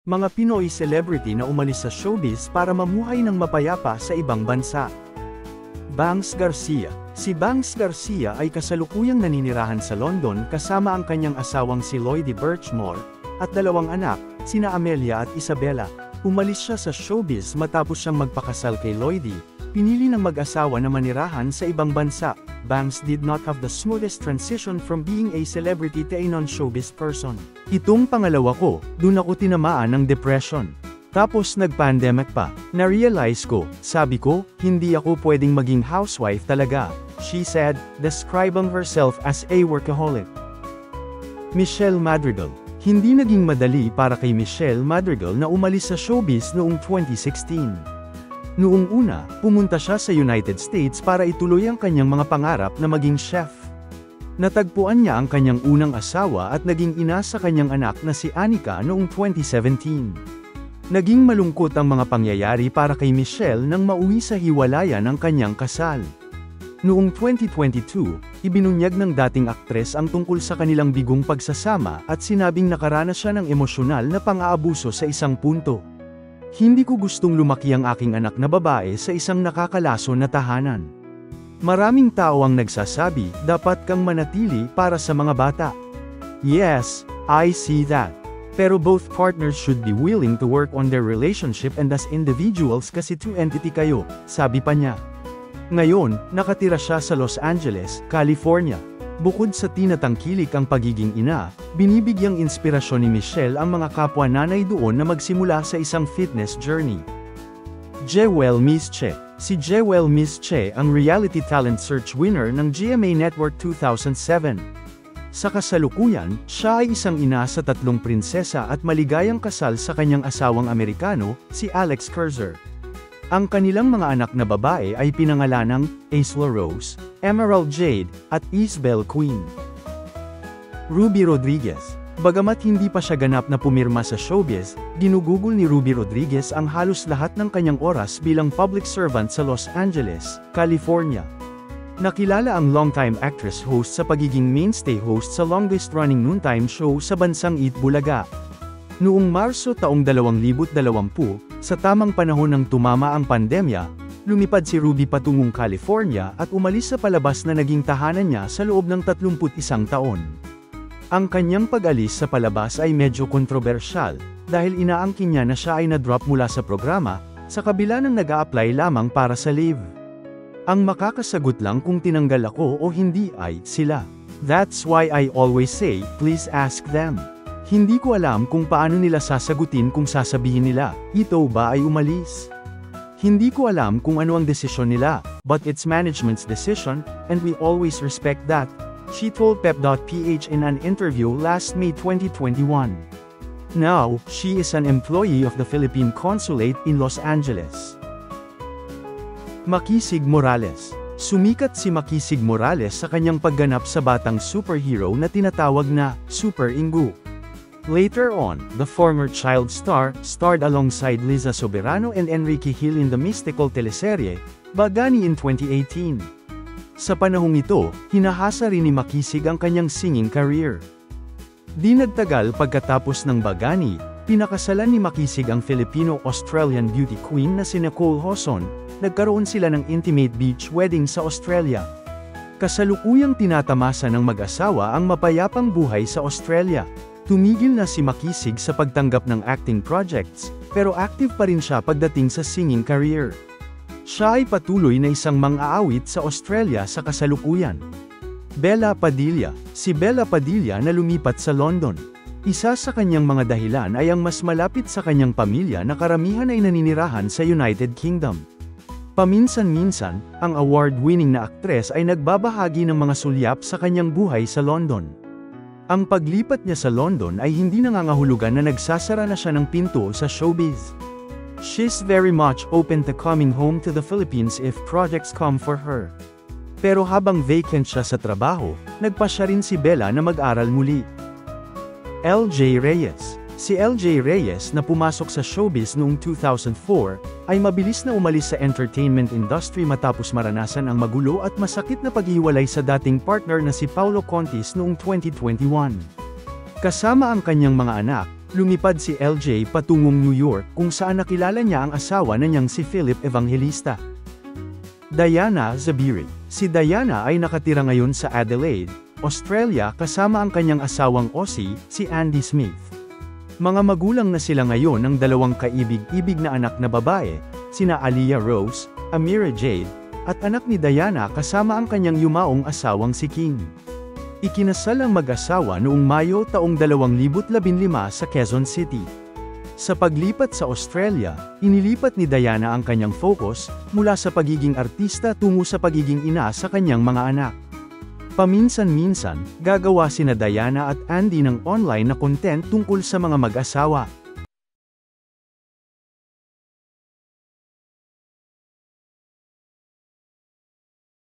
Mga Pinoy celebrity na umalis sa showbiz para mamuhay ng mapayapa sa ibang bansa. Bangs Garcia. Si Bangs Garcia ay kasalukuyang naninirahan sa London kasama ang kanyang asawang si Lloydie Birchmore, at dalawang anak, sina Amelia at Isabella. Umalis siya sa showbiz matapos siyang magpakasal kay Lloydie. Pinili ng mag-asawa na manirahan sa ibang bansa. Bangs did not have the smoothest transition from being a celebrity to a non-showbiz person. Itong pangalawa ko, dun ako tinamaan ng depression. Tapos nag-pandemic pa. Na-realize ko, sabi ko, hindi ako pwedeng maging housewife talaga, she said, describing herself as a workaholic. Michelle Madrigal. Hindi naging madali para kay Michelle Madrigal na umalis sa showbiz noong 2016. Noong una, pumunta siya sa United States para ituloy ang kanyang mga pangarap na maging chef. Natagpuan niya ang kanyang unang asawa at naging ina sa kanyang anak na si Anika noong 2017. Naging malungkot ang mga pangyayari para kay Michelle nang mauwi sa hiwalayan ang kanyang kasal. Noong 2022, ibinunyag ng dating aktres ang tungkol sa kanilang bigong pagsasama at sinabing nakaranas siya ng emosyonal na pang-aabuso sa isang punto. Hindi ko gustong lumaki ang aking anak na babae sa isang nakakalason na tahanan. Maraming tao ang nagsasabi, dapat kang manatili para sa mga bata. Yes, I see that. Pero both partners should be willing to work on their relationship and as individuals kasi two entity kayo, sabi pa niya. Ngayon, nakatira siya sa Los Angeles, California. Bukod sa tinatangkilik ang pagiging ina, binibigyang inspirasyon ni Michelle ang mga kapwa nanay doon na magsimula sa isang fitness journey. Jewel Mische. Si Jewel Mische ang reality talent search winner ng GMA Network 2007. Sa kasalukuyan, siya ay isang ina sa 3 prinsesa at maligayang kasal sa kanyang asawang Amerikano, si Alex Kurzer. Ang kanilang mga anak na babae ay pinangalanang Aisla Rose, Emerald Jade, at Isabel Queen. Ruby Rodriguez. Bagamat hindi pa siya ganap na pumirma sa showbiz, ginugugol ni Ruby Rodriguez ang halos lahat ng kanyang oras bilang public servant sa Los Angeles, California. Nakilala ang longtime actress host sa pagiging mainstay host sa longest-running noontime show sa bansang Eat Bulaga. Noong Marso taong 2020, sa tamang panahon ng tumama ang pandemya, lumipad si Ruby patungong California at umalis sa palabas na naging tahanan niya sa loob ng 31 taon. Ang kanyang pag-alis sa palabas ay medyo kontrobersyal, dahil inaangkin niya na siya ay na-drop mula sa programa, sa kabila ng nag-a-apply lamang para sa leave. Ang makakasagot lang kung tinanggal ako o hindi ay sila. That's why I always say, please ask them. Hindi ko alam kung paano nila sasagutin kung sasabihin nila, ito ba ay umalis? Hindi ko alam kung ano ang desisyon nila, but it's management's decision, and we always respect that, she told Pep.ph in an interview last May 2021. Now, she is an employee of the Philippine Consulate in Los Angeles. Makisig Morales. Sumikat si Makisig Morales sa kanyang pagganap sa batang superhero na tinatawag na Super Ingu. Later on, the former child star, starred alongside Liza Soberano and Enrique Hill in the mystical teleserye, Bagani in 2018. Sa panahong ito, hinahasa rin ni Makisig ang kanyang singing career. Di nagtagal pagkatapos ng Bagani, pinakasalan ni Makisig ang Filipino-Australian beauty queen na si Nicole Hoson, nagkaroon sila ng intimate beach wedding sa Australia. Kasalukuyang tinatamasa ng mag-asawa ang mapayapang buhay sa Australia. Tumigil na si Makisig sa pagtanggap ng acting projects, pero active pa rin siya pagdating sa singing career. Siya ay patuloy na isang mang-aawit sa Australia sa kasalukuyan. Bella Padilla. Si Bella Padilla na lumipat sa London. Isa sa kanyang mga dahilan ay ang mas malapit sa kanyang pamilya na karamihan ay naninirahan sa United Kingdom. Paminsan-minsan, ang award-winning na aktres ay nagbabahagi ng mga sulyap sa kanyang buhay sa London. Ang paglipat niya sa London ay hindi nangangahulugan na nagsasara na siya ng pinto sa showbiz. She's very much open to coming home to the Philippines if projects come for her. Pero habang vacant siya sa trabaho, nagpasya rin si Bella na mag-aral muli. LJ Reyes. Si LJ Reyes na pumasok sa showbiz noong 2004, ay mabilis na umalis sa entertainment industry matapos maranasan ang magulo at masakit na paghiwalay sa dating partner na si Paulo Contis noong 2021. Kasama ang kanyang mga anak, Lumipad si LJ patungong New York kung saan nakilala niya ang asawa na niyang si Philip Evangelista. Diana Zabiri. Si Diana ay nakatira ngayon sa Adelaide, Australia kasama ang kanyang asawang Aussie, si Andy Smith. Mga magulang na sila ngayon ng dalawang kaibig-ibig na anak na babae, sina Aliyah Rose, Amira Jade, at anak ni Diana kasama ang kanyang yumaong asawang si King. Ikinasal ang mag-asawa noong Mayo taong 2015 sa Quezon City. Sa paglipat sa Australia, inilipat ni Diana ang kanyang focus, mula sa pagiging artista tungo sa pagiging ina sa kanyang mga anak. Paminsan-minsan, gagawa sina Diana at Andy ng online na content tungkol sa mga mag-asawa.